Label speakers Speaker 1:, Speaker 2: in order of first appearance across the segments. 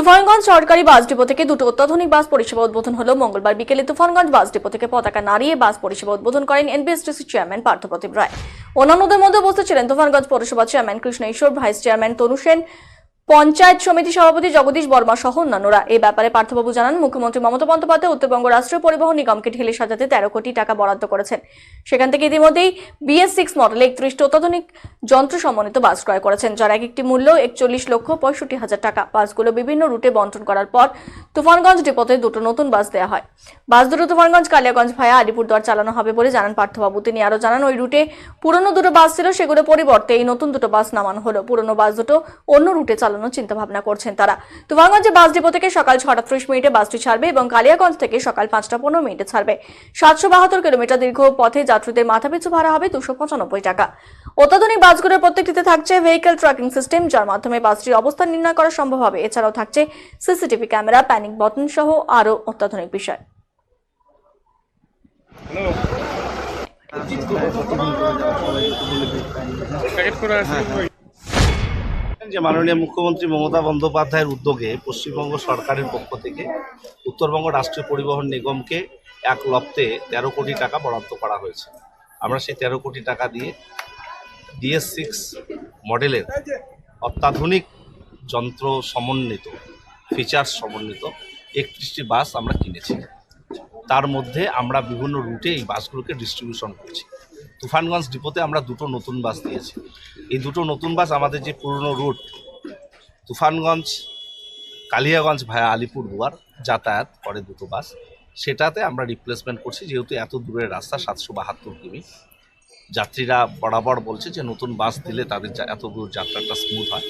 Speaker 1: তুফানগঞ্জ সরকারি bus depot থেকে দুটো অত্যাধুনিক বাস পরিষেবা উদ্বোধন হলো মঙ্গলবার বিকেলে। তুফানগঞ্জ বাস ডিপো থেকে পতাকা নাড়িয়ে বাস পরিষেবা উদ্বোধন করেন এনবিএসটিসি চেয়ারম্যান পার্থপ্রতিম রায়। অন্যান্যদের মধ্যে উপস্থিত ছিলেন তুফানগঞ্জ পৌরসভা চেয়ারম্যান কৃষ্ণ ঈশ্বর, ভাইস চেয়ারম্যান তনু সেন, পঞ্চায়েত সমিতি সভাপতি জগদীশ বর্মা সহ অন্যান্যরা। এই ব্যাপারে পার্থবাবু জানান, মুখ্যমন্ত্রী মমতা বন্দ্যোপাধ্যায় উত্তরবঙ্গ রাষ্ট্রীয় পরিবহন নিগমকে ঢেলে সাজাতে 13 কোটি টাকা বরাদ্দ করেছেন। সেখান থেকে ইতিমধ্যেই BS6 মডেলে 31টি অত্যাধুনিক যন্ত্র সমন্বিত বাস ক্রয় করেছেন, যার এক একটি মূল্য 41,65,000 টাকা। বাসগুলো বিভিন্ন রুটে বন্টন করার পর তুফানগঞ্জ ডিপোতে দুটো নতুন বাস দেওয়া হয়। বাস দুটো তুফানগঞ্জ কালিয়াগঞ্জ ভায়া আলিপুরদুয়ার চালানো হবে বলে জানান পার্থবাবু। তিনি আরো জানান, ওই রুটে পুরনো দুটো বাস ছিল, সেগুলো পরিবর্তে এই নতুন দুটো বাস নামানো হলো। পুরনো বাস দুটো অন্য রুটে চালানোর চিন্তা ভাবনা করছেন তারা। তুফানগঞ্জে বাস ডিপো থেকে সকাল 6টা 30 মিনিটে বাসটি ছাড়বে এবং কালিয়াগঞ্জ থেকে সকাল 5টা 15 মিনিটে ছাড়বে। 772 কিলোমিটার দীর্ঘ পথে যাত্রীদের মাথাপিছু ভাড়া হবে 295 টাকা। অত্যাধুনিক বাসগুলোর প্রত্যেকটিতে থাকছে ভেহিকল ট্র্যাকিং সিস্টেম, যার মাধ্যমে বাসটির অবস্থান নির্ণয় করা সম্ভব হবে। এছাড়াও থাকছে সিসিটিভি ক্যামেরা, প্যানিক বাটন সহ আরো অত্যাধুনিক বিষয়।
Speaker 2: যে মাননীয় মুখ্যমন্ত্রী মমতা বন্দ্যোপাধ্যায়ের উদ্যোগে পশ্চিমবঙ্গ সরকারের পক্ষ থেকে উত্তরবঙ্গ রাষ্ট্রীয় পরিবহন নিগমকে এক লপ্তে 13 কোটি টাকা বরাদ্দ করা হয়েছে। আমরা সেই 13 কোটি টাকা দিয়ে BS6 মডেলের অত্যাধুনিক যন্ত্র সমন্বিত, ফিচার্স সমন্বিত 31টি বাস আমরা কিনেছি। তার মধ্যে আমরা বিভিন্ন রুটে এই বাসগুলোকে ডিস্ট্রিবিউশন করছি। তুফানগঞ্জ ডিপোতে আমরা দুটো নতুন বাস দিয়েছি। এই দুটো নতুন বাস আমাদের যে পুরনো রুট তুফানগঞ্জ কালিয়াগঞ্জ ভায়া আলিপুরদুয়ার যাতায়াত করে দুটো বাস, সেটাতে আমরা রিপ্লেসমেন্ট করছি। যেহেতু এত দূরের রাস্তা 772 কিমি, যাত্রীরা বরাবর বলছে যে নতুন বাস দিলে তাদের এত দূর যাত্রাটা স্মুথ হয়।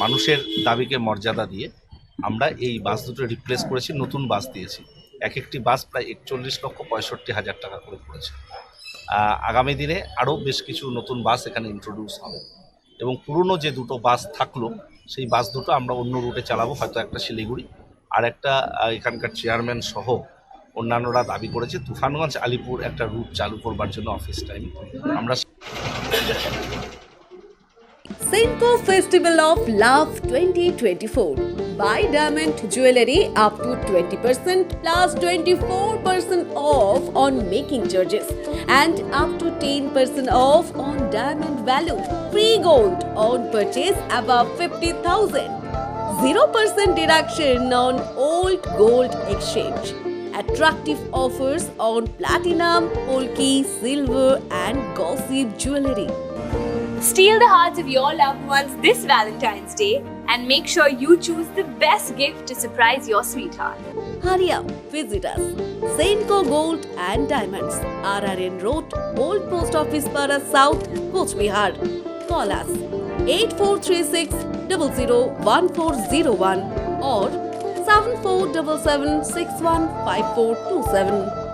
Speaker 2: মানুষের দাবিকে মর্যাদা দিয়ে আমরা এই বাস দুটো রিপ্লেস করেছি, নতুন বাস দিয়েছি। এক একটি বাস প্রায় 41,65,000 টাকা করে পড়েছে। আগামী দিনে আরও বেশ কিছু নতুন বাস এখানে ইন্ট্রোডিউস হবে এবং পুরনো যে দুটো বাস থাকলো সেই বাস দুটো আমরা অন্য রুটে চালাবো, হয়তো একটা শিলিগুড়ি আর একটা এখানকার চেয়ারম্যান সহ অন্যান্যরা দাবি করেছে তুফানগঞ্জ আলিপুর একটা রুট চালু করবার জন্য অফিস টাইম আমরা।
Speaker 3: Senco Festival of Love 2024. Buy diamond jewelry up to 20% plus 24% off on making charges and up to 10% off on diamond value. Free gold on purchase above 50,000. 0% deduction on old gold exchange. Attractive offers on platinum, polki, silver and gossip jewelry.
Speaker 4: Steal the hearts of your loved ones this Valentine's Day and make sure you choose the best gift to surprise your sweetheart.
Speaker 3: Hurry up, visit us. Senco Gold and Diamonds, RRN Road, Old Post Office Para South, Coach Bihar. Call us 8436 001401 or 7477615427.